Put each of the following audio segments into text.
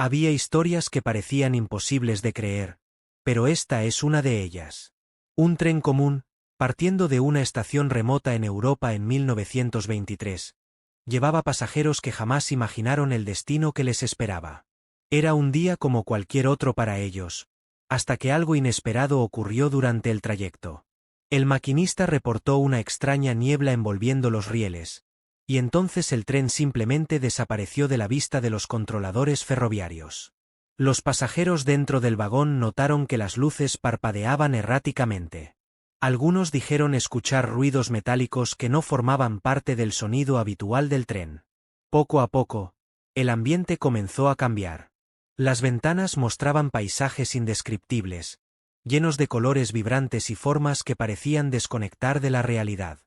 Había historias que parecían imposibles de creer, pero esta es una de ellas. Un tren común, partiendo de una estación remota en Europa en 1923, llevaba pasajeros que jamás imaginaron el destino que les esperaba. Era un día como cualquier otro para ellos, hasta que algo inesperado ocurrió durante el trayecto. El maquinista reportó una extraña niebla envolviendo los rieles, y entonces el tren simplemente desapareció de la vista de los controladores ferroviarios. Los pasajeros dentro del vagón notaron que las luces parpadeaban erráticamente. Algunos dijeron escuchar ruidos metálicos que no formaban parte del sonido habitual del tren. Poco a poco, el ambiente comenzó a cambiar. Las ventanas mostraban paisajes indescriptibles, llenos de colores vibrantes y formas que parecían desconectar de la realidad.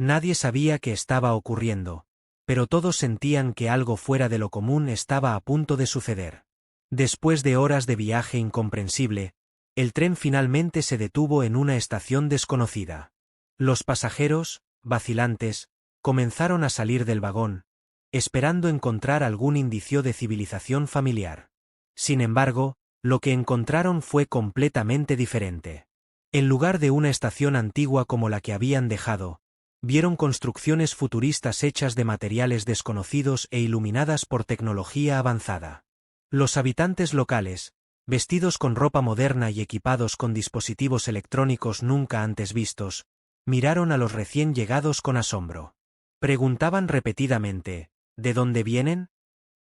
Nadie sabía qué estaba ocurriendo, pero todos sentían que algo fuera de lo común estaba a punto de suceder. Después de horas de viaje incomprensible, el tren finalmente se detuvo en una estación desconocida. Los pasajeros, vacilantes, comenzaron a salir del vagón, esperando encontrar algún indicio de civilización familiar. Sin embargo, lo que encontraron fue completamente diferente. En lugar de una estación antigua como la que habían dejado, vieron construcciones futuristas hechas de materiales desconocidos e iluminadas por tecnología avanzada. Los habitantes locales, vestidos con ropa moderna y equipados con dispositivos electrónicos nunca antes vistos, miraron a los recién llegados con asombro. Preguntaban repetidamente, ¿de dónde vienen?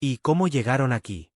¿Y cómo llegaron aquí?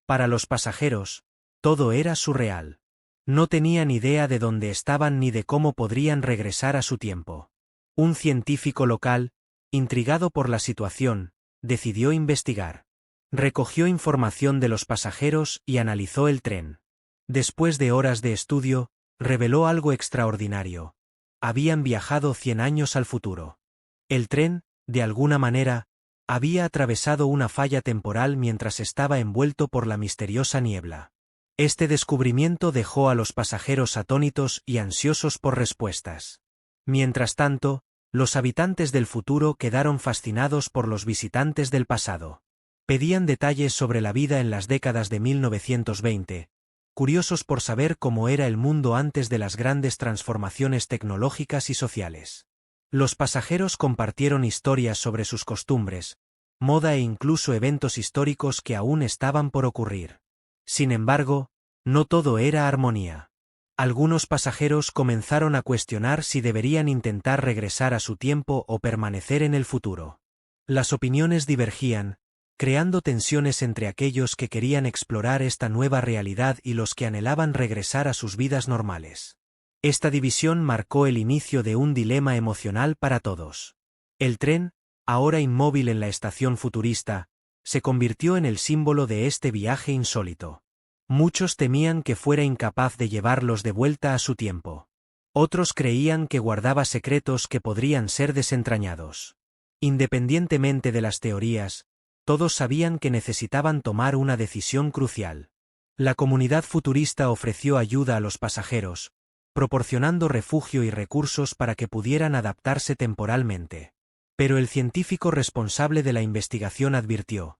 Para los pasajeros, todo era surreal. No tenían idea de dónde estaban ni de cómo podrían regresar a su tiempo. Un científico local, intrigado por la situación, decidió investigar. Recogió información de los pasajeros y analizó el tren. Después de horas de estudio, reveló algo extraordinario. Habían viajado 100 años al futuro. El tren, de alguna manera, había atravesado una falla temporal mientras estaba envuelto por la misteriosa niebla. Este descubrimiento dejó a los pasajeros atónitos y ansiosos por respuestas. Mientras tanto, los habitantes del futuro quedaron fascinados por los visitantes del pasado. Pedían detalles sobre la vida en las décadas de 1920, curiosos por saber cómo era el mundo antes de las grandes transformaciones tecnológicas y sociales. Los pasajeros compartieron historias sobre sus costumbres, moda e incluso eventos históricos que aún estaban por ocurrir. Sin embargo, no todo era armonía. Algunos pasajeros comenzaron a cuestionar si deberían intentar regresar a su tiempo o permanecer en el futuro. Las opiniones divergían, creando tensiones entre aquellos que querían explorar esta nueva realidad y los que anhelaban regresar a sus vidas normales. Esta división marcó el inicio de un dilema emocional para todos. El tren, ahora inmóvil en la estación futurista, se convirtió en el símbolo de este viaje insólito. Muchos temían que fuera incapaz de llevarlos de vuelta a su tiempo. Otros creían que guardaba secretos que podrían ser desentrañados. Independientemente de las teorías, todos sabían que necesitaban tomar una decisión crucial. La comunidad futurista ofreció ayuda a los pasajeros, proporcionando refugio y recursos para que pudieran adaptarse temporalmente. Pero el científico responsable de la investigación advirtió: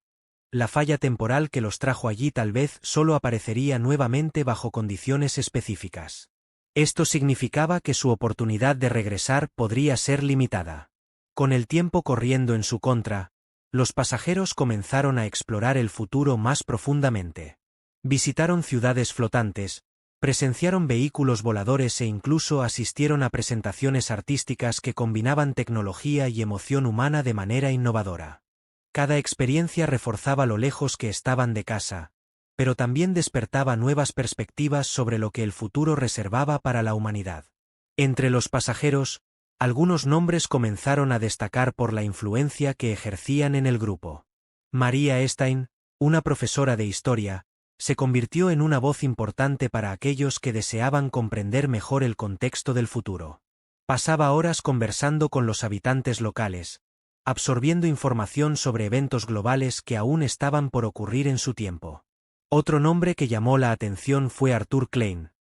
la falla temporal que los trajo allí tal vez solo aparecería nuevamente bajo condiciones específicas. Esto significaba que su oportunidad de regresar podría ser limitada. Con el tiempo corriendo en su contra, los pasajeros comenzaron a explorar el futuro más profundamente. Visitaron ciudades flotantes, presenciaron vehículos voladores e incluso asistieron a presentaciones artísticas que combinaban tecnología y emoción humana de manera innovadora. Cada experiencia reforzaba lo lejos que estaban de casa, pero también despertaba nuevas perspectivas sobre lo que el futuro reservaba para la humanidad. Entre los pasajeros, algunos nombres comenzaron a destacar por la influencia que ejercían en el grupo. María Stein, una profesora de historia, se convirtió en una voz importante para aquellos que deseaban comprender mejor el contexto del futuro. Pasaba horas conversando con los habitantes locales, absorbiendo información sobre eventos globales que aún estaban por ocurrir en su tiempo. Otro nombre que llamó la atención fue Arthur Klein,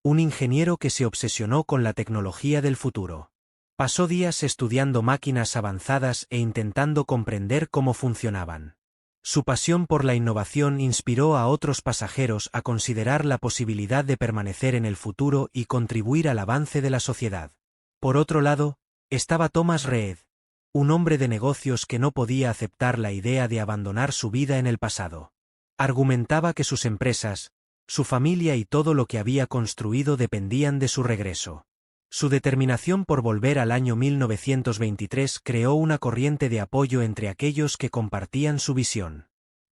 un ingeniero que se obsesionó con la tecnología del futuro. Pasó días estudiando máquinas avanzadas e intentando comprender cómo funcionaban. Su pasión por la innovación inspiró a otros pasajeros a considerar la posibilidad de permanecer en el futuro y contribuir al avance de la sociedad. Por otro lado, estaba Thomas Reed, un hombre de negocios que no podía aceptar la idea de abandonar su vida en el pasado. Argumentaba que sus empresas, su familia y todo lo que había construido dependían de su regreso. Su determinación por volver al año 1923 creó una corriente de apoyo entre aquellos que compartían su visión.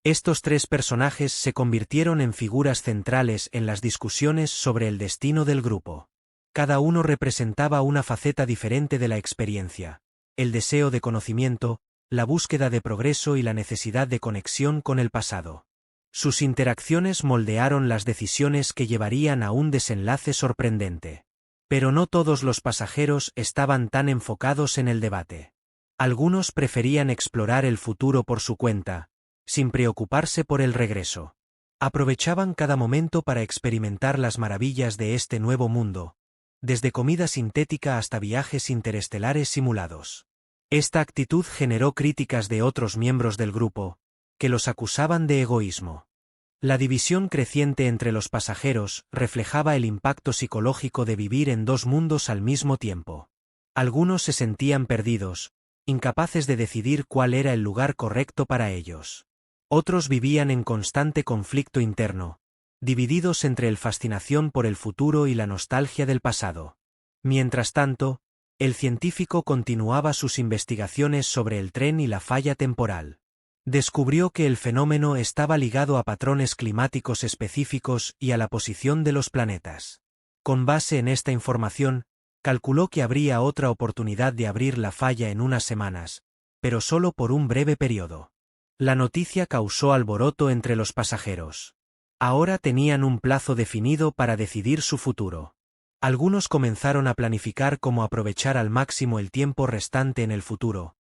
Estos tres personajes se convirtieron en figuras centrales en las discusiones sobre el destino del grupo. Cada uno representaba una faceta diferente de la experiencia: el deseo de conocimiento, la búsqueda de progreso y la necesidad de conexión con el pasado. Sus interacciones moldearon las decisiones que llevarían a un desenlace sorprendente. Pero no todos los pasajeros estaban tan enfocados en el debate. Algunos preferían explorar el futuro por su cuenta, sin preocuparse por el regreso. Aprovechaban cada momento para experimentar las maravillas de este nuevo mundo, desde comida sintética hasta viajes interestelares simulados. Esta actitud generó críticas de otros miembros del grupo, que los acusaban de egoísmo. La división creciente entre los pasajeros reflejaba el impacto psicológico de vivir en dos mundos al mismo tiempo. Algunos se sentían perdidos, incapaces de decidir cuál era el lugar correcto para ellos. Otros vivían en constante conflicto interno, divididos entre la fascinación por el futuro y la nostalgia del pasado. Mientras tanto, el científico continuaba sus investigaciones sobre el tren y la falla temporal. Descubrió que el fenómeno estaba ligado a patrones climáticos específicos y a la posición de los planetas. Con base en esta información, calculó que habría otra oportunidad de abrir la falla en unas semanas, pero solo por un breve periodo. La noticia causó alboroto entre los pasajeros. Ahora tenían un plazo definido para decidir su futuro. Algunos comenzaron a planificar cómo aprovechar al máximo el tiempo restante en el futuro,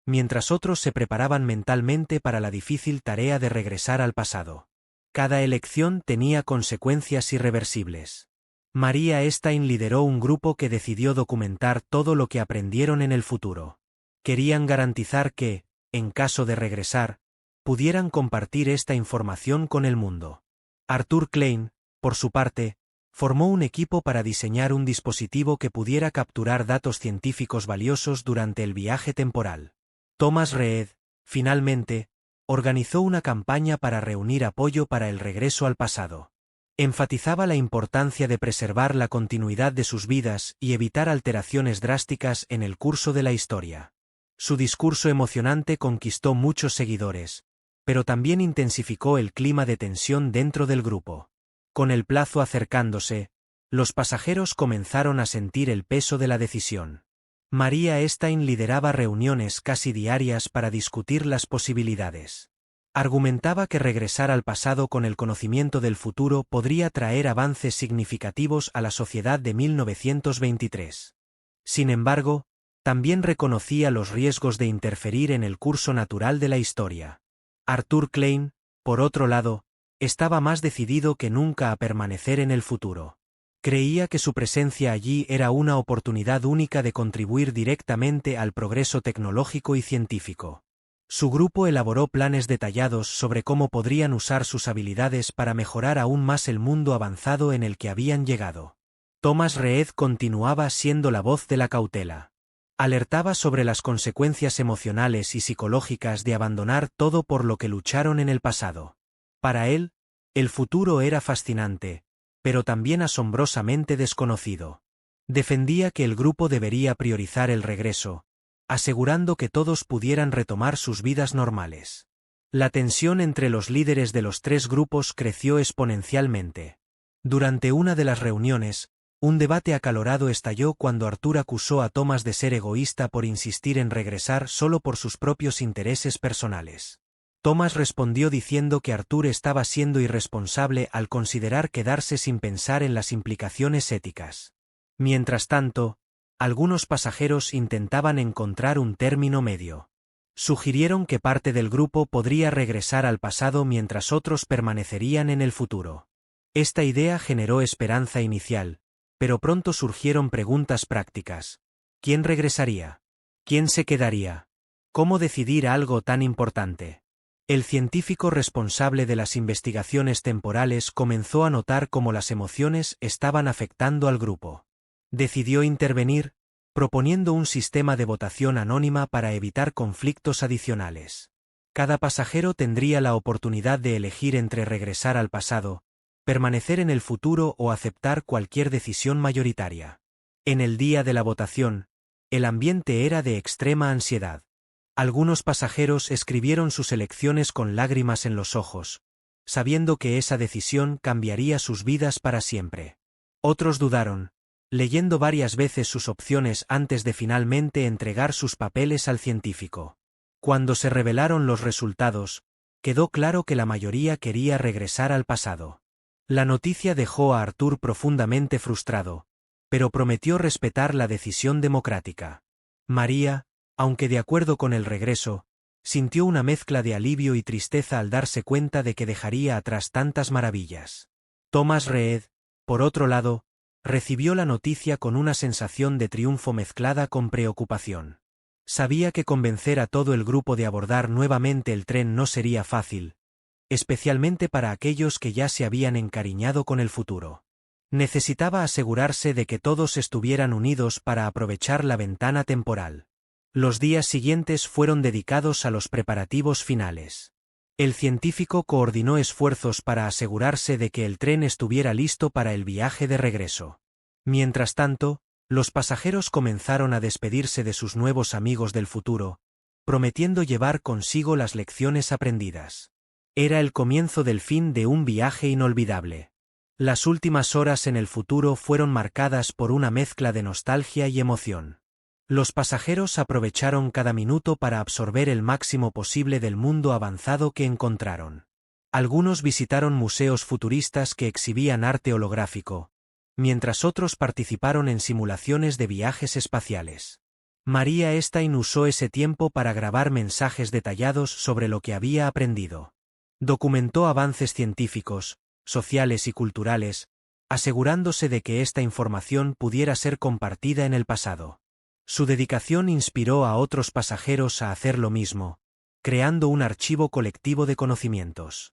mientras otros se preparaban mentalmente para la difícil tarea de regresar al pasado. Cada elección tenía consecuencias irreversibles. Maria Stein lideró un grupo que decidió documentar todo lo que aprendieron en el futuro. Querían garantizar que, en caso de regresar, pudieran compartir esta información con el mundo. Arthur Klein, por su parte, formó un equipo para diseñar un dispositivo que pudiera capturar datos científicos valiosos durante el viaje temporal. Thomas Reed, finalmente, organizó una campaña para reunir apoyo para el regreso al pasado. Enfatizaba la importancia de preservar la continuidad de sus vidas y evitar alteraciones drásticas en el curso de la historia. Su discurso emocionante conquistó muchos seguidores, pero también intensificó el clima de tensión dentro del grupo. Con el plazo acercándose, los pasajeros comenzaron a sentir el peso de la decisión. Maria Stein lideraba reuniones casi diarias para discutir las posibilidades. Argumentaba que regresar al pasado con el conocimiento del futuro podría traer avances significativos a la sociedad de 1923. Sin embargo, también reconocía los riesgos de interferir en el curso natural de la historia. Arthur Klein, por otro lado, estaba más decidido que nunca a permanecer en el futuro. Creía que su presencia allí era una oportunidad única de contribuir directamente al progreso tecnológico y científico. Su grupo elaboró planes detallados sobre cómo podrían usar sus habilidades para mejorar aún más el mundo avanzado en el que habían llegado. Thomas Reed continuaba siendo la voz de la cautela. Alertaba sobre las consecuencias emocionales y psicológicas de abandonar todo por lo que lucharon en el pasado. Para él, el futuro era fascinante, pero también asombrosamente desconocido. Defendía que el grupo debería priorizar el regreso, asegurando que todos pudieran retomar sus vidas normales. La tensión entre los líderes de los tres grupos creció exponencialmente. Durante una de las reuniones, un debate acalorado estalló cuando Arthur acusó a Thomas de ser egoísta por insistir en regresar solo por sus propios intereses personales. Thomas respondió diciendo que Arthur estaba siendo irresponsable al considerar quedarse sin pensar en las implicaciones éticas. Mientras tanto, algunos pasajeros intentaban encontrar un término medio. Sugirieron que parte del grupo podría regresar al pasado mientras otros permanecerían en el futuro. Esta idea generó esperanza inicial, pero pronto surgieron preguntas prácticas. ¿Quién regresaría? ¿Quién se quedaría? ¿Cómo decidir algo tan importante? El científico responsable de las investigaciones temporales comenzó a notar cómo las emociones estaban afectando al grupo. Decidió intervenir, proponiendo un sistema de votación anónima para evitar conflictos adicionales. Cada pasajero tendría la oportunidad de elegir entre regresar al pasado, permanecer en el futuro o aceptar cualquier decisión mayoritaria. En el día de la votación, el ambiente era de extrema ansiedad. Algunos pasajeros escribieron sus elecciones con lágrimas en los ojos, sabiendo que esa decisión cambiaría sus vidas para siempre. Otros dudaron, leyendo varias veces sus opciones antes de finalmente entregar sus papeles al científico. Cuando se revelaron los resultados, quedó claro que la mayoría quería regresar al pasado. La noticia dejó a Arthur profundamente frustrado, pero prometió respetar la decisión democrática. María, aunque de acuerdo con el regreso, sintió una mezcla de alivio y tristeza al darse cuenta de que dejaría atrás tantas maravillas. Thomas Reed, por otro lado, recibió la noticia con una sensación de triunfo mezclada con preocupación. Sabía que convencer a todo el grupo de abordar nuevamente el tren no sería fácil, especialmente para aquellos que ya se habían encariñado con el futuro. Necesitaba asegurarse de que todos estuvieran unidos para aprovechar la ventana temporal. Los días siguientes fueron dedicados a los preparativos finales. El científico coordinó esfuerzos para asegurarse de que el tren estuviera listo para el viaje de regreso. Mientras tanto, los pasajeros comenzaron a despedirse de sus nuevos amigos del futuro, prometiendo llevar consigo las lecciones aprendidas. Era el comienzo del fin de un viaje inolvidable. Las últimas horas en el futuro fueron marcadas por una mezcla de nostalgia y emoción. Los pasajeros aprovecharon cada minuto para absorber el máximo posible del mundo avanzado que encontraron. Algunos visitaron museos futuristas que exhibían arte holográfico, mientras otros participaron en simulaciones de viajes espaciales. María Stein usó ese tiempo para grabar mensajes detallados sobre lo que había aprendido. Documentó avances científicos, sociales y culturales, asegurándose de que esta información pudiera ser compartida en el pasado. Su dedicación inspiró a otros pasajeros a hacer lo mismo, creando un archivo colectivo de conocimientos.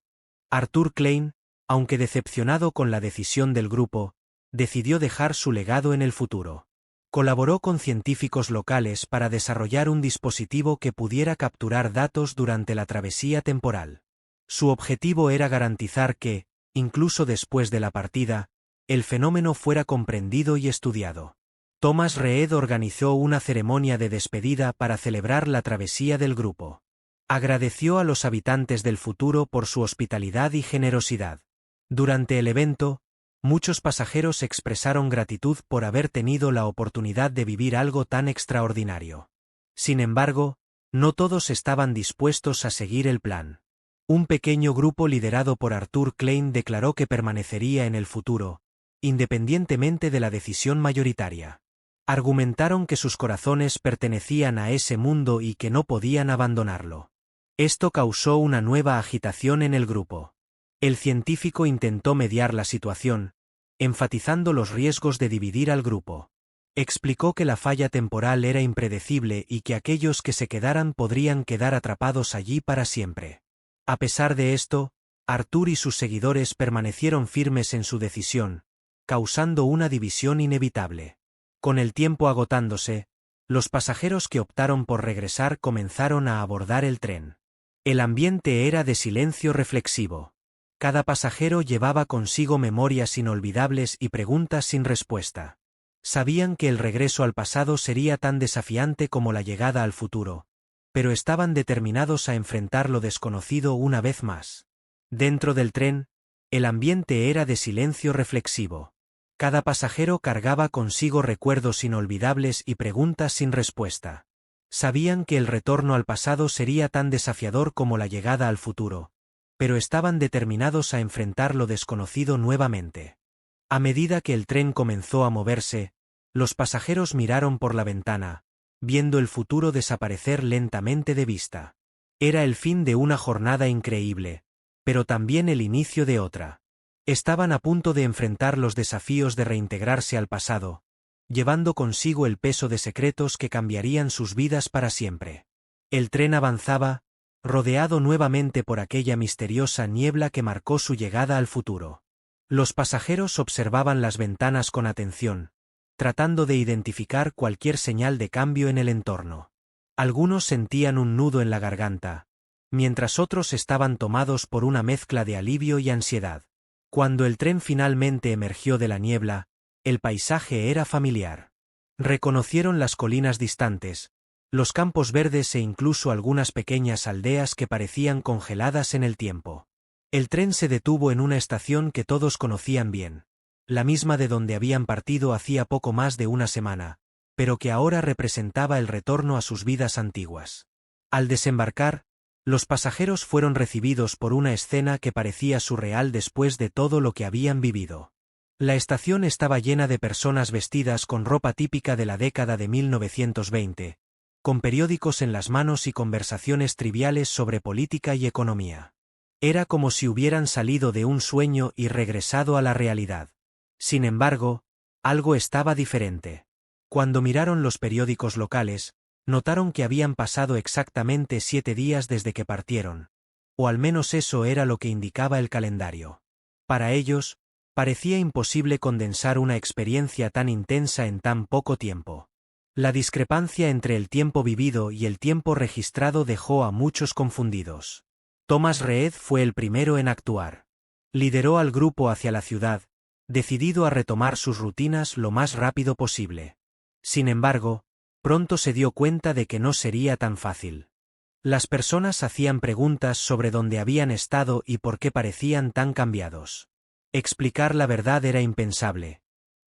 Arthur Klein, aunque decepcionado con la decisión del grupo, decidió dejar su legado en el futuro. Colaboró con científicos locales para desarrollar un dispositivo que pudiera capturar datos durante la travesía temporal. Su objetivo era garantizar que, incluso después de la partida, el fenómeno fuera comprendido y estudiado. Thomas Reed organizó una ceremonia de despedida para celebrar la travesía del grupo. Agradeció a los habitantes del futuro por su hospitalidad y generosidad. Durante el evento, muchos pasajeros expresaron gratitud por haber tenido la oportunidad de vivir algo tan extraordinario. Sin embargo, no todos estaban dispuestos a seguir el plan. Un pequeño grupo liderado por Arthur Klein declaró que permanecería en el futuro, independientemente de la decisión mayoritaria. Argumentaron que sus corazones pertenecían a ese mundo y que no podían abandonarlo. Esto causó una nueva agitación en el grupo. El científico intentó mediar la situación, enfatizando los riesgos de dividir al grupo. Explicó que la falla temporal era impredecible y que aquellos que se quedaran podrían quedar atrapados allí para siempre. A pesar de esto, Arthur y sus seguidores permanecieron firmes en su decisión, causando una división inevitable. Con el tiempo agotándose, los pasajeros que optaron por regresar comenzaron a abordar el tren. El ambiente era de silencio reflexivo. Cada pasajero llevaba consigo memorias inolvidables y preguntas sin respuesta. Sabían que el regreso al pasado sería tan desafiante como la llegada al futuro, pero estaban determinados a enfrentar lo desconocido una vez más. Dentro del tren, el ambiente era de silencio reflexivo. Cada pasajero cargaba consigo recuerdos inolvidables y preguntas sin respuesta. Sabían que el retorno al pasado sería tan desafiador como la llegada al futuro, pero estaban determinados a enfrentar lo desconocido nuevamente. A medida que el tren comenzó a moverse, los pasajeros miraron por la ventana, viendo el futuro desaparecer lentamente de vista. Era el fin de una jornada increíble, pero también el inicio de otra. Estaban a punto de enfrentar los desafíos de reintegrarse al pasado, llevando consigo el peso de secretos que cambiarían sus vidas para siempre. El tren avanzaba, rodeado nuevamente por aquella misteriosa niebla que marcó su llegada al futuro. Los pasajeros observaban las ventanas con atención, tratando de identificar cualquier señal de cambio en el entorno. Algunos sentían un nudo en la garganta, mientras otros estaban tomados por una mezcla de alivio y ansiedad. Cuando el tren finalmente emergió de la niebla, el paisaje era familiar. Reconocieron las colinas distantes, los campos verdes e incluso algunas pequeñas aldeas que parecían congeladas en el tiempo. El tren se detuvo en una estación que todos conocían bien, la misma de donde habían partido hacía poco más de una semana, pero que ahora representaba el retorno a sus vidas antiguas. Al desembarcar, los pasajeros fueron recibidos por una escena que parecía surreal después de todo lo que habían vivido. La estación estaba llena de personas vestidas con ropa típica de la década de 1920, con periódicos en las manos y conversaciones triviales sobre política y economía. Era como si hubieran salido de un sueño y regresado a la realidad. Sin embargo, algo estaba diferente. Cuando miraron los periódicos locales, notaron que habían pasado exactamente 7 días desde que partieron. O al menos eso era lo que indicaba el calendario. Para ellos, parecía imposible condensar una experiencia tan intensa en tan poco tiempo. La discrepancia entre el tiempo vivido y el tiempo registrado dejó a muchos confundidos. Thomas Reed fue el primero en actuar. Lideró al grupo hacia la ciudad, decidido a retomar sus rutinas lo más rápido posible. Sin embargo, pronto se dio cuenta de que no sería tan fácil. Las personas hacían preguntas sobre dónde habían estado y por qué parecían tan cambiados. Explicar la verdad era impensable.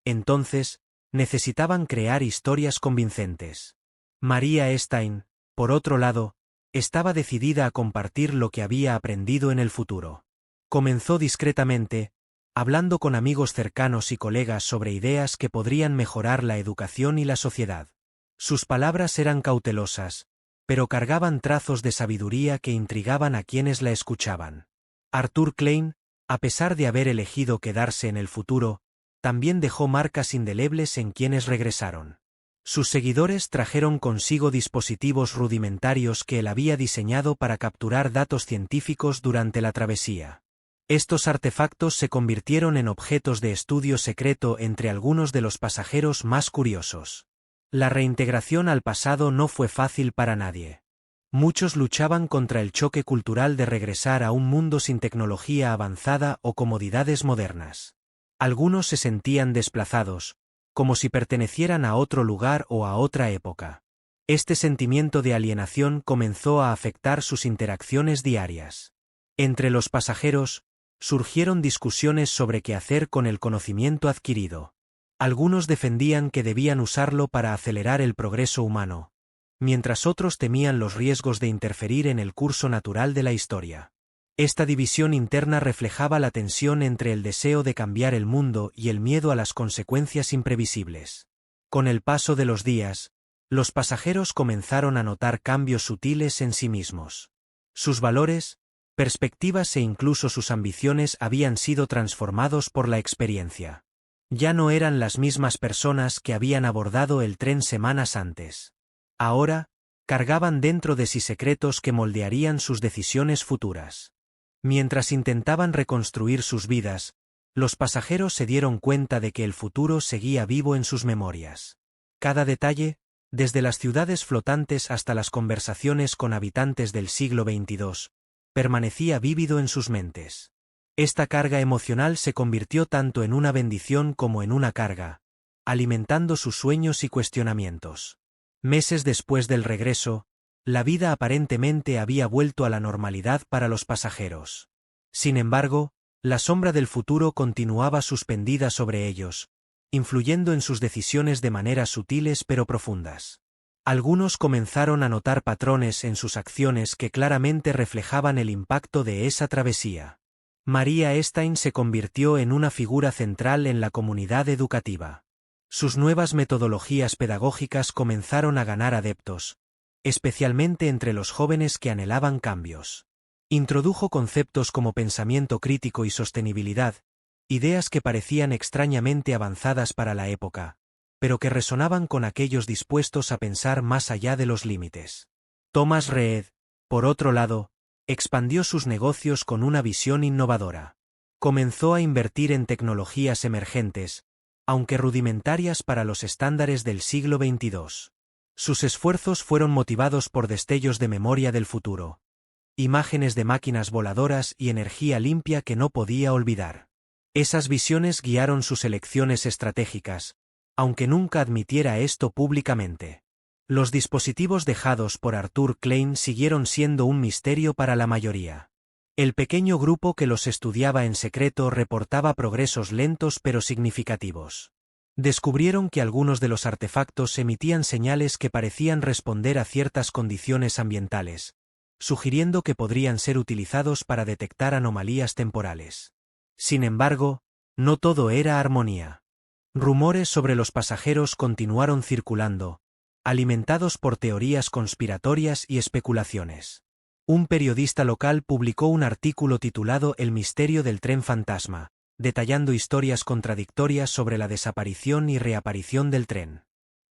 Entonces, necesitaban crear historias convincentes. María Stein, por otro lado, estaba decidida a compartir lo que había aprendido en el futuro. Comenzó discretamente, hablando con amigos cercanos y colegas sobre ideas que podrían mejorar la educación y la sociedad. Sus palabras eran cautelosas, pero cargaban trazos de sabiduría que intrigaban a quienes la escuchaban. Arthur Klein, a pesar de haber elegido quedarse en el futuro, también dejó marcas indelebles en quienes regresaron. Sus seguidores trajeron consigo dispositivos rudimentarios que él había diseñado para capturar datos científicos durante la travesía. Estos artefactos se convirtieron en objetos de estudio secreto entre algunos de los pasajeros más curiosos. La reintegración al pasado no fue fácil para nadie. Muchos luchaban contra el choque cultural de regresar a un mundo sin tecnología avanzada o comodidades modernas. Algunos se sentían desplazados, como si pertenecieran a otro lugar o a otra época. Este sentimiento de alienación comenzó a afectar sus interacciones diarias. Entre los pasajeros, surgieron discusiones sobre qué hacer con el conocimiento adquirido. Algunos defendían que debían usarlo para acelerar el progreso humano, mientras otros temían los riesgos de interferir en el curso natural de la historia. Esta división interna reflejaba la tensión entre el deseo de cambiar el mundo y el miedo a las consecuencias imprevisibles. Con el paso de los días, los pasajeros comenzaron a notar cambios sutiles en sí mismos. Sus valores, perspectivas e incluso sus ambiciones habían sido transformados por la experiencia. Ya no eran las mismas personas que habían abordado el tren semanas antes. Ahora, cargaban dentro de sí secretos que moldearían sus decisiones futuras. Mientras intentaban reconstruir sus vidas, los pasajeros se dieron cuenta de que el futuro seguía vivo en sus memorias. Cada detalle, desde las ciudades flotantes hasta las conversaciones con habitantes del siglo XXII, permanecía vívido en sus mentes. Esta carga emocional se convirtió tanto en una bendición como en una carga, alimentando sus sueños y cuestionamientos. Meses después del regreso, la vida aparentemente había vuelto a la normalidad para los pasajeros. Sin embargo, la sombra del futuro continuaba suspendida sobre ellos, influyendo en sus decisiones de maneras sutiles pero profundas. Algunos comenzaron a notar patrones en sus acciones que claramente reflejaban el impacto de esa travesía. María Stein se convirtió en una figura central en la comunidad educativa. Sus nuevas metodologías pedagógicas comenzaron a ganar adeptos, especialmente entre los jóvenes que anhelaban cambios. Introdujo conceptos como pensamiento crítico y sostenibilidad, ideas que parecían extrañamente avanzadas para la época, pero que resonaban con aquellos dispuestos a pensar más allá de los límites. Thomas Reed, Por otro lado, expandió sus negocios con una visión innovadora. Comenzó a invertir en tecnologías emergentes, aunque rudimentarias para los estándares del siglo XXII. Sus esfuerzos fueron motivados por destellos de memoria del futuro, imágenes de máquinas voladoras y energía limpia que no podía olvidar. Esas visiones guiaron sus elecciones estratégicas, aunque nunca admitiera esto públicamente. Los dispositivos dejados por Arthur Klein siguieron siendo un misterio para la mayoría. El pequeño grupo que los estudiaba en secreto reportaba progresos lentos pero significativos. Descubrieron que algunos de los artefactos emitían señales que parecían responder a ciertas condiciones ambientales, sugiriendo que podrían ser utilizados para detectar anomalías temporales. Sin embargo, no todo era armonía. Rumores sobre los pasajeros continuaron circulando, alimentados por teorías conspiratorias y especulaciones. Un periodista local publicó un artículo titulado El misterio del tren fantasma, detallando historias contradictorias sobre la desaparición y reaparición del tren.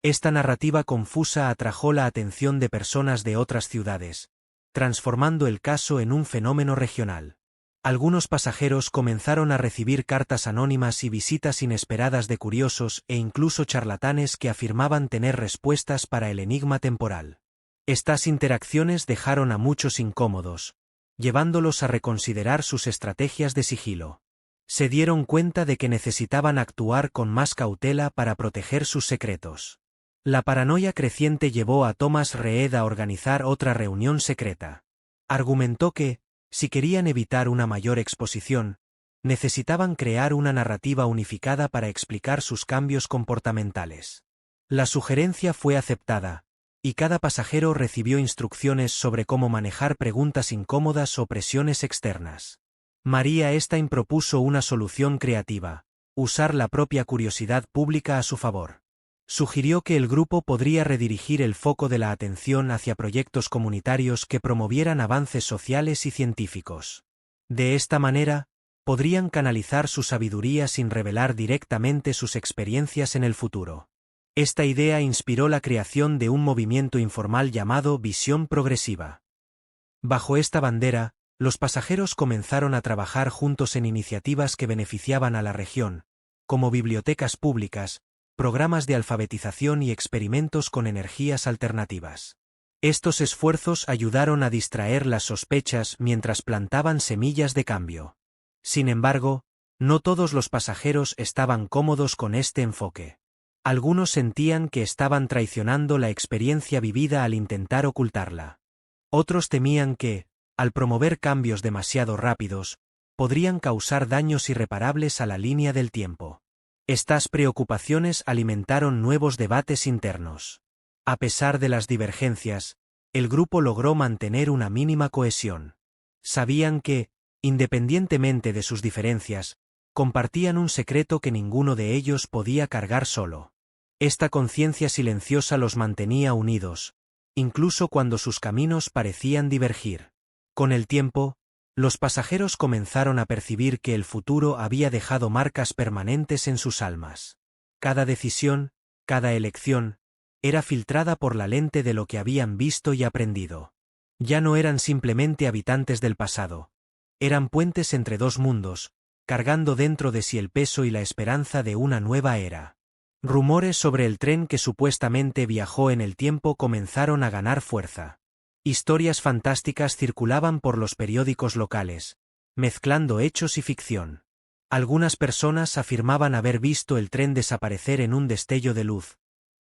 Esta narrativa confusa atrajo la atención de personas de otras ciudades, transformando el caso en un fenómeno regional. Algunos pasajeros comenzaron a recibir cartas anónimas y visitas inesperadas de curiosos e incluso charlatanes que afirmaban tener respuestas para el enigma temporal. Estas interacciones dejaron a muchos incómodos, llevándolos a reconsiderar sus estrategias de sigilo. Se dieron cuenta de que necesitaban actuar con más cautela para proteger sus secretos. La paranoia creciente llevó a Thomas Reed a organizar otra reunión secreta. Argumentó que, si querían evitar una mayor exposición, necesitaban crear una narrativa unificada para explicar sus cambios comportamentales. La sugerencia fue aceptada, y cada pasajero recibió instrucciones sobre cómo manejar preguntas incómodas o presiones externas. María Stein propuso una solución creativa: usar la propia curiosidad pública a su favor. Sugirió que el grupo podría redirigir el foco de la atención hacia proyectos comunitarios que promovieran avances sociales y científicos. De esta manera, podrían canalizar su sabiduría sin revelar directamente sus experiencias en el futuro. Esta idea inspiró la creación de un movimiento informal llamado Visión Progresiva. Bajo esta bandera, los pasajeros comenzaron a trabajar juntos en iniciativas que beneficiaban a la región, como bibliotecas públicas, programas de alfabetización y experimentos con energías alternativas. Estos esfuerzos ayudaron a distraer las sospechas mientras plantaban semillas de cambio. Sin embargo, no todos los pasajeros estaban cómodos con este enfoque. Algunos sentían que estaban traicionando la experiencia vivida al intentar ocultarla. Otros temían que, al promover cambios demasiado rápidos, podrían causar daños irreparables a la línea del tiempo. Estas preocupaciones alimentaron nuevos debates internos. A pesar de las divergencias, el grupo logró mantener una mínima cohesión. Sabían que, independientemente de sus diferencias, compartían un secreto que ninguno de ellos podía cargar solo. Esta conciencia silenciosa los mantenía unidos, incluso cuando sus caminos parecían divergir. Con el tiempo, los pasajeros comenzaron a percibir que el futuro había dejado marcas permanentes en sus almas. Cada decisión, cada elección, era filtrada por la lente de lo que habían visto y aprendido. Ya no eran simplemente habitantes del pasado. Eran puentes entre dos mundos, cargando dentro de sí el peso y la esperanza de una nueva era. Rumores sobre el tren que supuestamente viajó en el tiempo comenzaron a ganar fuerza. Historias fantásticas circulaban por los periódicos locales, mezclando hechos y ficción. Algunas personas afirmaban haber visto el tren desaparecer en un destello de luz,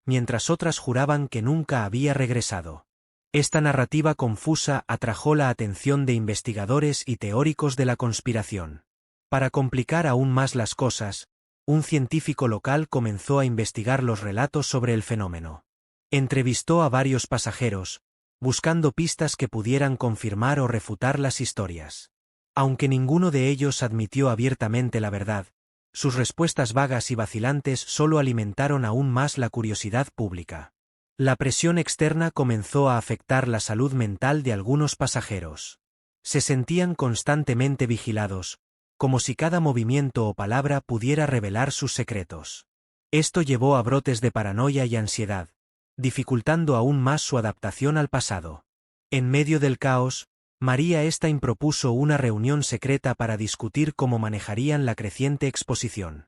mientras otras juraban que nunca había regresado. Esta narrativa confusa atrajo la atención de investigadores y teóricos de la conspiración. Para complicar aún más las cosas, un científico local comenzó a investigar los relatos sobre el fenómeno. Entrevistó a varios pasajeros, buscando pistas que pudieran confirmar o refutar las historias. Aunque ninguno de ellos admitió abiertamente la verdad, sus respuestas vagas y vacilantes solo alimentaron aún más la curiosidad pública. La presión externa comenzó a afectar la salud mental de algunos pasajeros. Se sentían constantemente vigilados, como si cada movimiento o palabra pudiera revelar sus secretos. Esto llevó a brotes de paranoia y ansiedad, dificultando aún más su adaptación al pasado. En medio del caos, María Stein propuso una reunión secreta para discutir cómo manejarían la creciente exposición.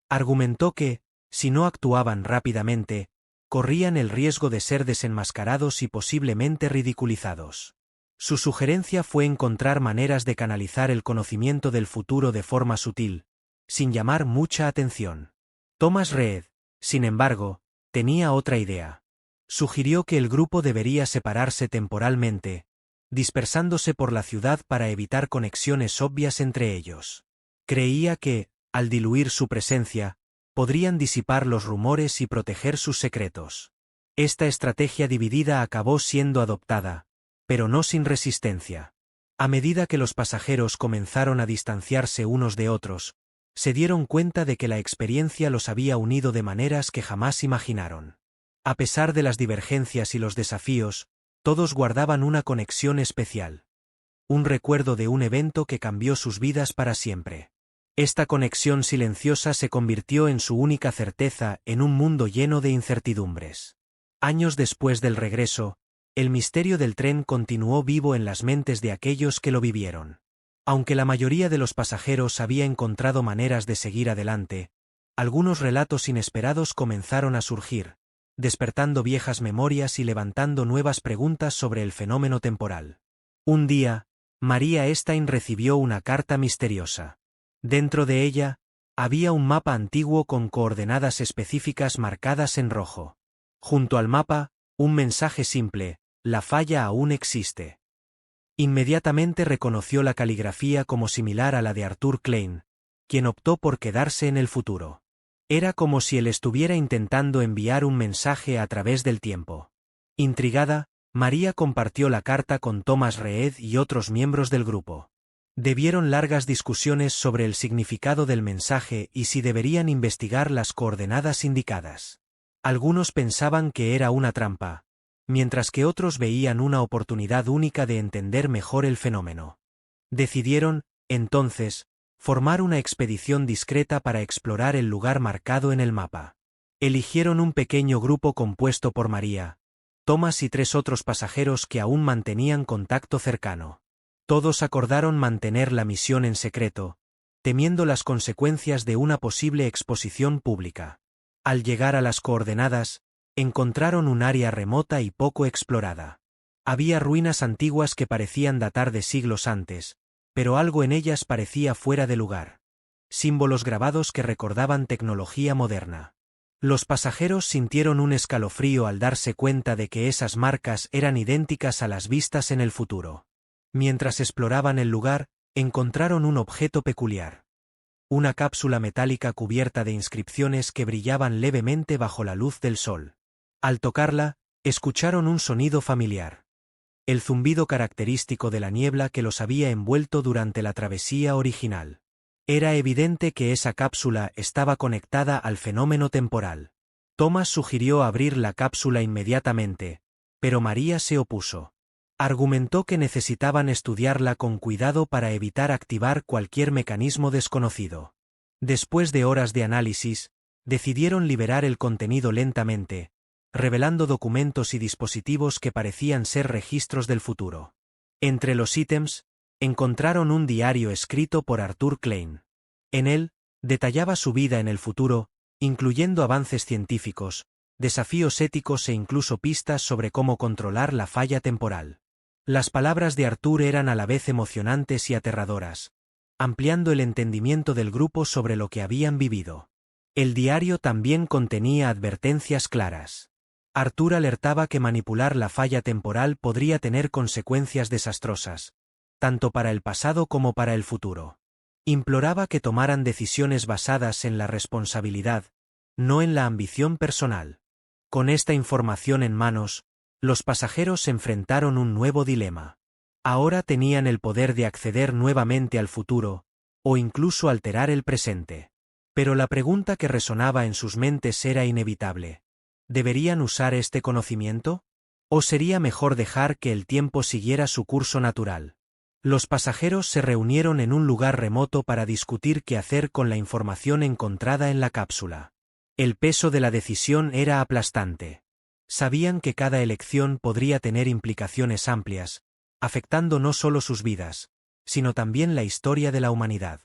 Argumentó que, si no actuaban rápidamente, corrían el riesgo de ser desenmascarados y posiblemente ridiculizados. Su sugerencia fue encontrar maneras de canalizar el conocimiento del futuro de forma sutil, sin llamar mucha atención. Thomas Reed, sin embargo, tenía otra idea. Sugirió que el grupo debería separarse temporalmente, dispersándose por la ciudad para evitar conexiones obvias entre ellos. Creía que, al diluir su presencia, podrían disipar los rumores y proteger sus secretos. Esta estrategia dividida acabó siendo adoptada, pero no sin resistencia. A medida que los pasajeros comenzaron a distanciarse unos de otros, se dieron cuenta de que la experiencia los había unido de maneras que jamás imaginaron. A pesar de las divergencias y los desafíos, todos guardaban una conexión especial. Un recuerdo de un evento que cambió sus vidas para siempre. Esta conexión silenciosa se convirtió en su única certeza en un mundo lleno de incertidumbres. Años después del regreso, el misterio del tren continuó vivo en las mentes de aquellos que lo vivieron. Aunque la mayoría de los pasajeros había encontrado maneras de seguir adelante, algunos relatos inesperados comenzaron a surgir, despertando viejas memorias y levantando nuevas preguntas sobre el fenómeno temporal. Un día, María Stein recibió una carta misteriosa. Dentro de ella, había un mapa antiguo con coordenadas específicas marcadas en rojo. Junto al mapa, un mensaje simple: la falla aún existe. Inmediatamente reconoció la caligrafía como similar a la de Arthur Klein, quien optó por quedarse en el futuro. Era como si él estuviera intentando enviar un mensaje a través del tiempo. Intrigada, María compartió la carta con Thomas Reed y otros miembros del grupo. Debieron largas discusiones sobre el significado del mensaje y si deberían investigar las coordenadas indicadas. Algunos pensaban que era una trampa, mientras que otros veían una oportunidad única de entender mejor el fenómeno. Decidieron, entonces, formar una expedición discreta para explorar el lugar marcado en el mapa. Eligieron un pequeño grupo compuesto por María, Thomas y 3 otros pasajeros que aún mantenían contacto cercano. Todos acordaron mantener la misión en secreto, temiendo las consecuencias de una posible exposición pública. Al llegar a las coordenadas, encontraron un área remota y poco explorada. Había ruinas antiguas que parecían datar de siglos antes, pero algo en ellas parecía fuera de lugar. Símbolos grabados que recordaban tecnología moderna. Los pasajeros sintieron un escalofrío al darse cuenta de que esas marcas eran idénticas a las vistas en el futuro. Mientras exploraban el lugar, encontraron un objeto peculiar. Una cápsula metálica cubierta de inscripciones que brillaban levemente bajo la luz del sol. Al tocarla, escucharon un sonido familiar. El zumbido característico de la niebla que los había envuelto durante la travesía original. Era evidente que esa cápsula estaba conectada al fenómeno temporal. Thomas sugirió abrir la cápsula inmediatamente, pero María se opuso. Argumentó que necesitaban estudiarla con cuidado para evitar activar cualquier mecanismo desconocido. Después de horas de análisis, decidieron liberar el contenido lentamente, revelando documentos y dispositivos que parecían ser registros del futuro. Entre los ítems, encontraron un diario escrito por Arthur Klein. En él, detallaba su vida en el futuro, incluyendo avances científicos, desafíos éticos e incluso pistas sobre cómo controlar la falla temporal. Las palabras de Arthur eran a la vez emocionantes y aterradoras, ampliando el entendimiento del grupo sobre lo que habían vivido. El diario también contenía advertencias claras. Arthur alertaba que manipular la falla temporal podría tener consecuencias desastrosas, tanto para el pasado como para el futuro. Imploraba que tomaran decisiones basadas en la responsabilidad, no en la ambición personal. Con esta información en manos, los pasajeros enfrentaron un nuevo dilema. Ahora tenían el poder de acceder nuevamente al futuro, o incluso alterar el presente. Pero la pregunta que resonaba en sus mentes era inevitable. ¿Deberían usar este conocimiento? ¿O sería mejor dejar que el tiempo siguiera su curso natural? Los pasajeros se reunieron en un lugar remoto para discutir qué hacer con la información encontrada en la cápsula. El peso de la decisión era aplastante. Sabían que cada elección podría tener implicaciones amplias, afectando no solo sus vidas, sino también la historia de la humanidad.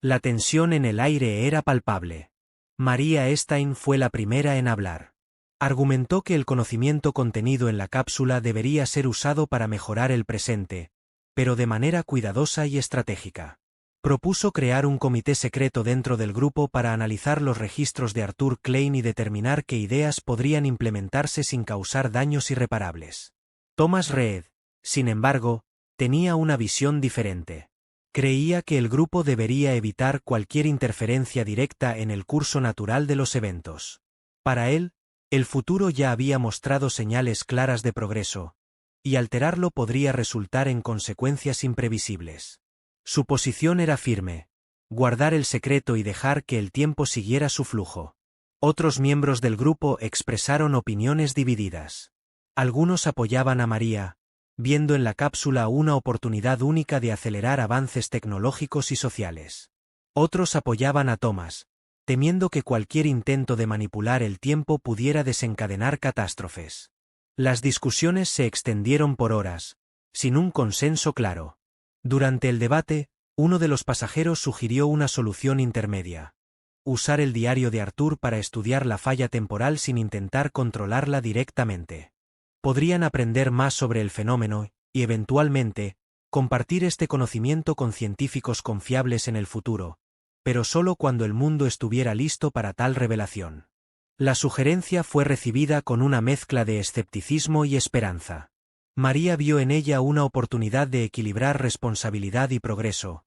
La tensión en el aire era palpable. María Stein fue la primera en hablar. Argumentó que el conocimiento contenido en la cápsula debería ser usado para mejorar el presente, pero de manera cuidadosa y estratégica. Propuso crear un comité secreto dentro del grupo para analizar los registros de Arthur Klein y determinar qué ideas podrían implementarse sin causar daños irreparables. Thomas Reed, sin embargo, tenía una visión diferente. Creía que el grupo debería evitar cualquier interferencia directa en el curso natural de los eventos. Para él, el futuro ya había mostrado señales claras de progreso, y alterarlo podría resultar en consecuencias imprevisibles. Su posición era firme: guardar el secreto y dejar que el tiempo siguiera su flujo. Otros miembros del grupo expresaron opiniones divididas. Algunos apoyaban a María, viendo en la cápsula una oportunidad única de acelerar avances tecnológicos y sociales. Otros apoyaban a Thomas, temiendo que cualquier intento de manipular el tiempo pudiera desencadenar catástrofes. Las discusiones se extendieron por horas, sin un consenso claro. Durante el debate, uno de los pasajeros sugirió una solución intermedia: usar el diario de Arthur para estudiar la falla temporal sin intentar controlarla directamente. Podrían aprender más sobre el fenómeno y, eventualmente, compartir este conocimiento con científicos confiables en el futuro, pero solo cuando el mundo estuviera listo para tal revelación. La sugerencia fue recibida con una mezcla de escepticismo y esperanza. María vio en ella una oportunidad de equilibrar responsabilidad y progreso,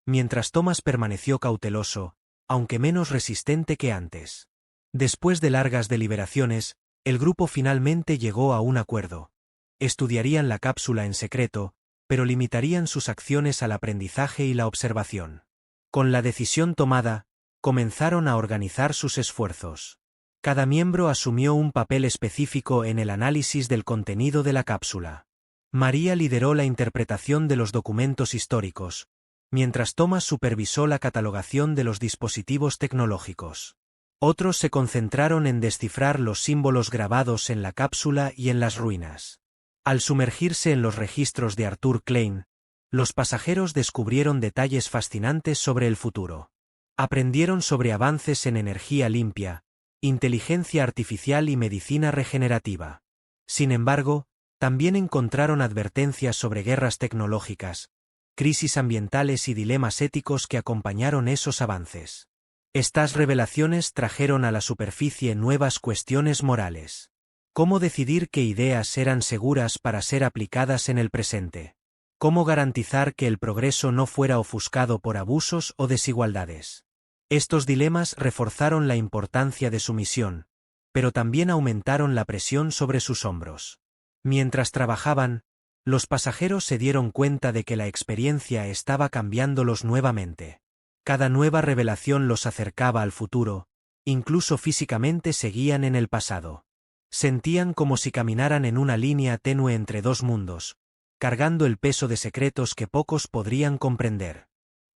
mientras Thomas permaneció cauteloso, aunque menos resistente que antes. Después de largas deliberaciones, el grupo finalmente llegó a un acuerdo. Estudiarían la cápsula en secreto, pero limitarían sus acciones al aprendizaje y la observación. Con la decisión tomada, comenzaron a organizar sus esfuerzos. Cada miembro asumió un papel específico en el análisis del contenido de la cápsula. María lideró la interpretación de los documentos históricos, mientras Thomas supervisó la catalogación de los dispositivos tecnológicos. Otros se concentraron en descifrar los símbolos grabados en la cápsula y en las ruinas. Al sumergirse en los registros de Arthur Klein, los pasajeros descubrieron detalles fascinantes sobre el futuro. Aprendieron sobre avances en energía limpia, inteligencia artificial y medicina regenerativa. Sin embargo, también encontraron advertencias sobre guerras tecnológicas, crisis ambientales y dilemas éticos que acompañaron esos avances. Estas revelaciones trajeron a la superficie nuevas cuestiones morales. ¿Cómo decidir qué ideas eran seguras para ser aplicadas en el presente? ¿Cómo garantizar que el progreso no fuera ofuscado por abusos o desigualdades? Estos dilemas reforzaron la importancia de su misión, pero también aumentaron la presión sobre sus hombros. Mientras trabajaban, los pasajeros se dieron cuenta de que la experiencia estaba cambiándolos nuevamente. Cada nueva revelación los acercaba al futuro, incluso físicamente seguían en el pasado. Sentían como si caminaran en una línea tenue entre dos mundos, cargando el peso de secretos que pocos podrían comprender.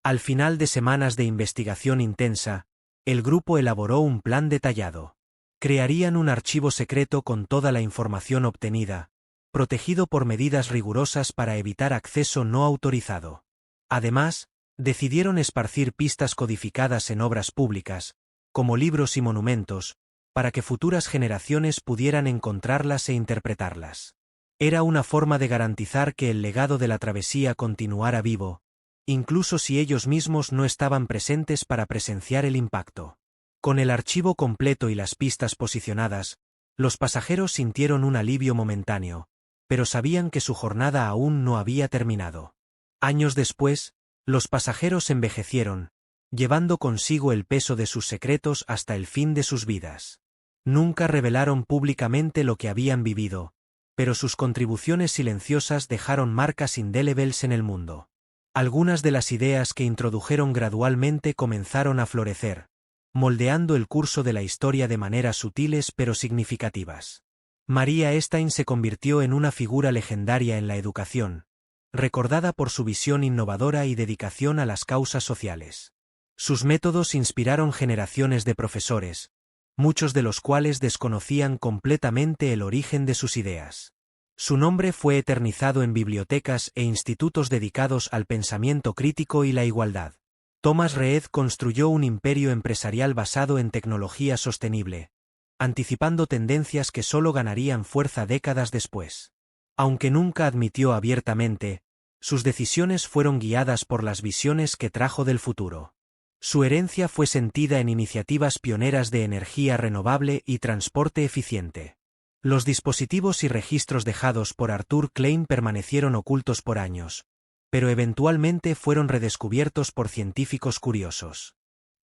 Al final de semanas de investigación intensa, el grupo elaboró un plan detallado. Crearían un archivo secreto con toda la información obtenida, protegido por medidas rigurosas para evitar acceso no autorizado. Además, decidieron esparcir pistas codificadas en obras públicas, como libros y monumentos, para que futuras generaciones pudieran encontrarlas e interpretarlas. Era una forma de garantizar que el legado de la travesía continuara vivo, incluso si ellos mismos no estaban presentes para presenciar el impacto. Con el archivo completo y las pistas posicionadas, los pasajeros sintieron un alivio momentáneo, pero sabían que su jornada aún no había terminado. Años después, los pasajeros envejecieron, llevando consigo el peso de sus secretos hasta el fin de sus vidas. Nunca revelaron públicamente lo que habían vivido, pero sus contribuciones silenciosas dejaron marcas indelebles en el mundo. Algunas de las ideas que introdujeron gradualmente comenzaron a florecer, moldeando el curso de la historia de maneras sutiles pero significativas. María Stein se convirtió en una figura legendaria en la educación, recordada por su visión innovadora y dedicación a las causas sociales. Sus métodos inspiraron generaciones de profesores, muchos de los cuales desconocían completamente el origen de sus ideas. Su nombre fue eternizado en bibliotecas e institutos dedicados al pensamiento crítico y la igualdad. Thomas Reed construyó un imperio empresarial basado en tecnología sostenible, anticipando tendencias que solo ganarían fuerza décadas después. Aunque nunca admitió abiertamente, sus decisiones fueron guiadas por las visiones que trajo del futuro. Su herencia fue sentida en iniciativas pioneras de energía renovable y transporte eficiente. Los dispositivos y registros dejados por Arthur Klein permanecieron ocultos por años, pero eventualmente fueron redescubiertos por científicos curiosos.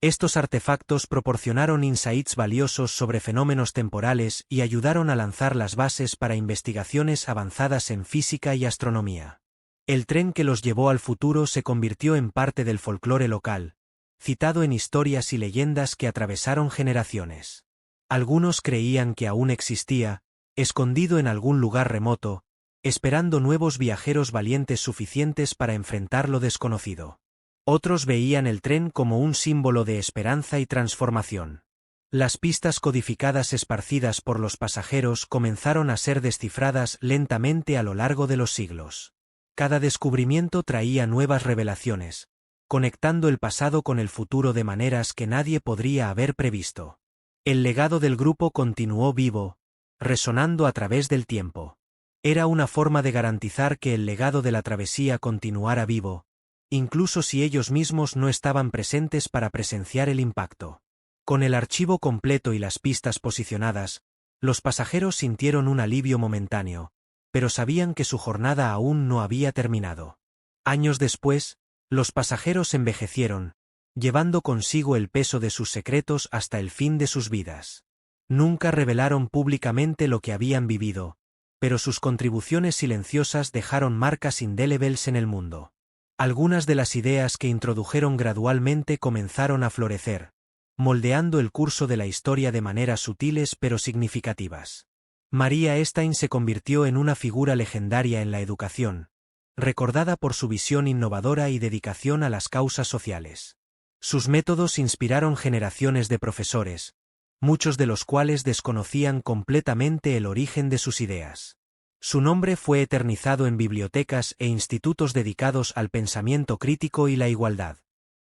Estos artefactos proporcionaron insights valiosos sobre fenómenos temporales y ayudaron a lanzar las bases para investigaciones avanzadas en física y astronomía. El tren que los llevó al futuro se convirtió en parte del folclore local, citado en historias y leyendas que atravesaron generaciones. Algunos creían que aún existía, escondido en algún lugar remoto, esperando nuevos viajeros valientes suficientes para enfrentar lo desconocido. Otros veían el tren como un símbolo de esperanza y transformación. Las pistas codificadas esparcidas por los pasajeros comenzaron a ser descifradas lentamente a lo largo de los siglos. Cada descubrimiento traía nuevas revelaciones, conectando el pasado con el futuro de maneras que nadie podría haber previsto. El legado del grupo continuó vivo, resonando a través del tiempo. Era una forma de garantizar que el legado de la travesía continuara vivo, incluso si ellos mismos no estaban presentes para presenciar el impacto. Con el archivo completo y las pistas posicionadas, los pasajeros sintieron un alivio momentáneo, pero sabían que su jornada aún no había terminado. Años después, los pasajeros envejecieron, llevando consigo el peso de sus secretos hasta el fin de sus vidas. Nunca revelaron públicamente lo que habían vivido, pero sus contribuciones silenciosas dejaron marcas indelebles en el mundo. Algunas de las ideas que introdujeron gradualmente comenzaron a florecer, moldeando el curso de la historia de maneras sutiles pero significativas. María Stein se convirtió en una figura legendaria en la educación, recordada por su visión innovadora y dedicación a las causas sociales. Sus métodos inspiraron generaciones de profesores, muchos de los cuales desconocían completamente el origen de sus ideas. Su nombre fue eternizado en bibliotecas e institutos dedicados al pensamiento crítico y la igualdad.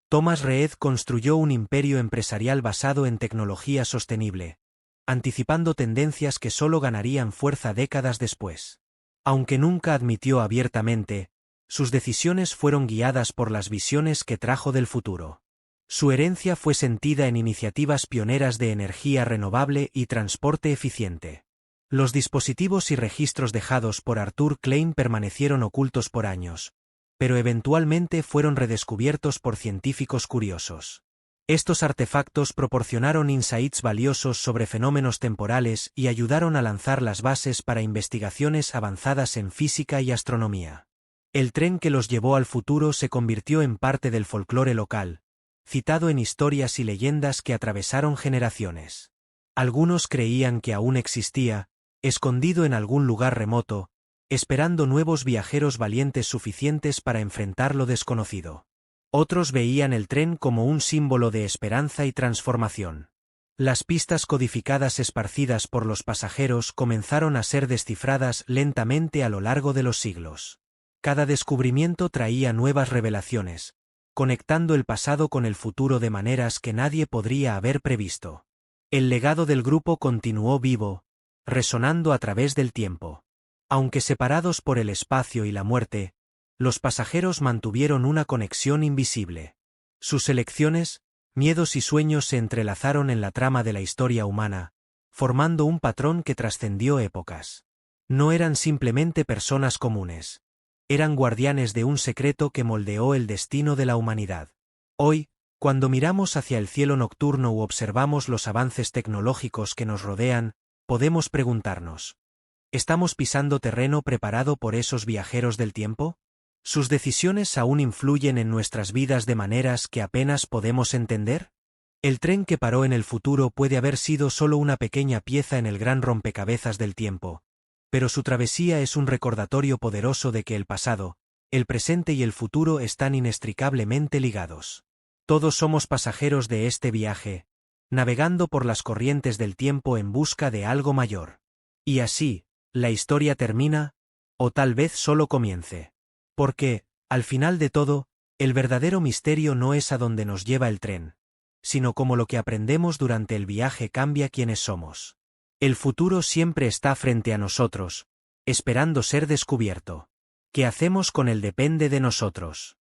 Thomas Reed construyó un imperio empresarial basado en tecnología sostenible, anticipando tendencias que solo ganarían fuerza décadas después. Aunque nunca admitió abiertamente, sus decisiones fueron guiadas por las visiones que trajo del futuro. Su herencia fue sentida en iniciativas pioneras de energía renovable y transporte eficiente. Los dispositivos y registros dejados por Arthur Klein permanecieron ocultos por años, pero eventualmente fueron redescubiertos por científicos curiosos. Estos artefactos proporcionaron insights valiosos sobre fenómenos temporales y ayudaron a lanzar las bases para investigaciones avanzadas en física y astronomía. El tren que los llevó al futuro se convirtió en parte del folclore local, citado en historias y leyendas que atravesaron generaciones. Algunos creían que aún existía, escondido en algún lugar remoto, esperando nuevos viajeros valientes suficientes para enfrentar lo desconocido. Otros veían el tren como un símbolo de esperanza y transformación. Las pistas codificadas esparcidas por los pasajeros comenzaron a ser descifradas lentamente a lo largo de los siglos. Cada descubrimiento traía nuevas revelaciones, conectando el pasado con el futuro de maneras que nadie podría haber previsto. El legado del grupo continuó vivo, resonando a través del tiempo. Aunque separados por el espacio y la muerte, los pasajeros mantuvieron una conexión invisible. Sus elecciones, miedos y sueños se entrelazaron en la trama de la historia humana, formando un patrón que trascendió épocas. No eran simplemente personas comunes. Eran guardianes de un secreto que moldeó el destino de la humanidad. Hoy, cuando miramos hacia el cielo nocturno u observamos los avances tecnológicos que nos rodean, podemos preguntarnos: ¿estamos pisando terreno preparado por esos viajeros del tiempo? ¿Sus decisiones aún influyen en nuestras vidas de maneras que apenas podemos entender? El tren que paró en el futuro puede haber sido solo una pequeña pieza en el gran rompecabezas del tiempo, pero su travesía es un recordatorio poderoso de que el pasado, el presente y el futuro están inextricablemente ligados. Todos somos pasajeros de este viaje, navegando por las corrientes del tiempo en busca de algo mayor. Y así, la historia termina, o tal vez solo comience. Porque, al final de todo, el verdadero misterio no es a dónde nos lleva el tren, sino cómo lo que aprendemos durante el viaje cambia quiénes somos. El futuro siempre está frente a nosotros, esperando ser descubierto. ¿Qué hacemos con él depende de nosotros?